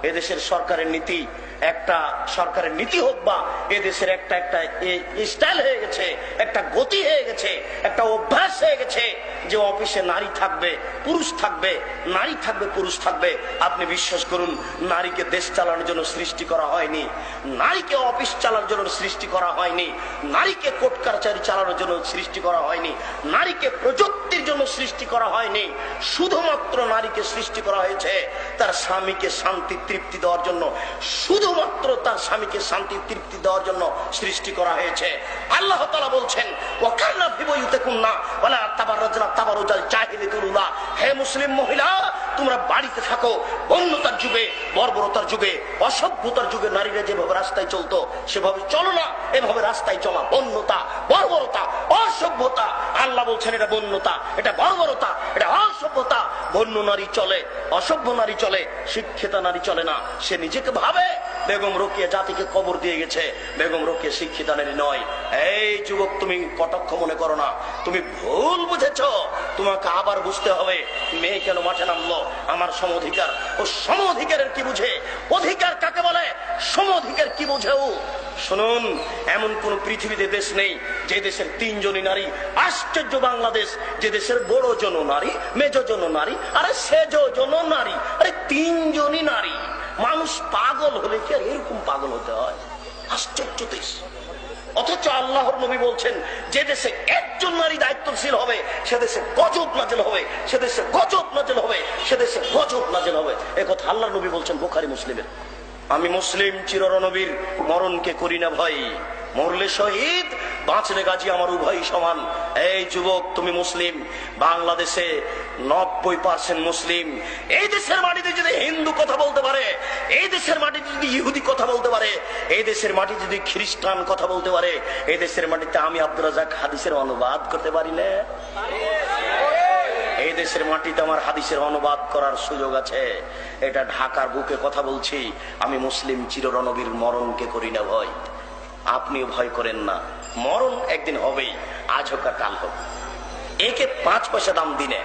এদেশের সরকারের নীতি, একটা সরকারের নীতি হোক বা এদেশের একটা স্টাইল হয়ে গেছে, একটা গতি হয়ে গেছে, একটা অভ্যাস হয়ে গেছে যে অফিসে নারী থাকবে পুরুষ থাকবে, নারী থাকবে পুরুষ থাকবে। আপনি বিশ্বাস করুন, নারীকে দেশ চালানোর জন্য সৃষ্টি করা হয়নি, নারীকে অফিস চালানোর জন্য সৃষ্টি করা হয়নি, নারীকে কোর্ট কাছারি চালানোর জন্য সৃষ্টি করা হয়নি, নারীকে প্রযুক্তির জন্য সৃষ্টি করা হয়নি। শুধুমাত্র নারীকে সৃষ্টি করা হয়েছে তার স্বামীকে শান্তি তৃপ্তি দেওয়ার জন্য, শুধুমাত্র তার স্বামীকে শান্তি তৃপ্তি দেওয়ার জন্য সৃষ্টি করা হয়েছে। আল্লাহ তাআলা বলছেন, ওয়াকান্না ফি বুয়ুতিকুন্না ওয়ালা তাবাররাজনা তাবারুজাল জাহিলিয়াতুল উলা, হে মুসলিম মহিলা, তোমরা বাড়িতে থাকো। বন্যতার যুগে, বর্বরতার যুগে, অসভ্যতার যুগে নারীরা যেভাবে রাস্তায় চলতো সেভাবে চলো না। এভাবে রাস্তায় চলা বন্যতা, বর্বরতা, অসভ্যতা। আল্লাহ বলছেন এটা বন্যতা, এটা বর্বরতা, এটা অসভ্যতা। বন্য নারী চলে, অসভ্য নারী চলে, শিক্ষিতা নারী চলে না। সে নিজেকে ভাবে বেগম রোকেয়া জাতিকে কবর দিয়ে গেছে, বেগম রোকেয়া শিক্ষিতা নারী নয়। এই যুবক, তুমি কটাক্ষ মনে করো না, তুমি ভুল বুঝেছ। তোমাকে আবার বুঝতে হবে মেয়ে কেন মাঠে নামলো। আমার সম অধিকার, ও সম অধিকারের কি বুঝে? অধিকার কাকে বলে? সম অধিকার কি বুঝেও? শুনুন, এমন কোন পৃথিবীতে দেশ নেই যে দেশের 3 জনই নারী। আশ্চর্য বাংলাদেশ, যে দেশের বড় জন নারী, মেজ জন নারী, আরে সেজ জন নারী, আরে 3 জনই নারী। মানুষ পাগল হলে কি আর এরকম পাগল হতে হয়? আশ্চর্য দেশ। অথচ আল্লাহর নবী বলছেন, যে দেশে 1 জন নারী দায়িত্বশীল হবে সে দেশে গজব নাযিল হবে, সে দেশে গজব নাযিল হবে, সে দেশে গজব নাযিল হবে। এই কথা আল্লাহর নবী বলছেন বুখারী মুসলিমের। আমি মুসলিম চিররণবীর, মরণকে করি না ভয়, মরলে শহীদ, বাঁচলে গাজী, আমার উভয় সমান। এই যুবক, তুমি মুসলিম, বাংলাদেশে 90% মুসলিম। এই দেশের মাটিতে যদি হিন্দু কথা বলতে পারে, এই দেশের মাটিতে যদি ইহুদি কথা বলতে পারে, এই দেশের মাটিতে যদি খ্রিস্টান কথা বলতে পারে, এই দেশের মাটিতে আমি আব্দুর রাজ্জাক হাদিসের অনুবাদ করতে পারি না? এই দেশের মাটিতে আমার হাদিসের অনুবাদ করার সুযোগ আছে। এটা ঢাকার বুকে কথা বলছি। আমি মুসলিম চিররণবীর, মরণকে করি না ভয়। আপনিও ভয় করেন না, মরণ একদিন হবেই, আজ হোক আর কাল হোক। একে 5 পয়সা দাম দিনে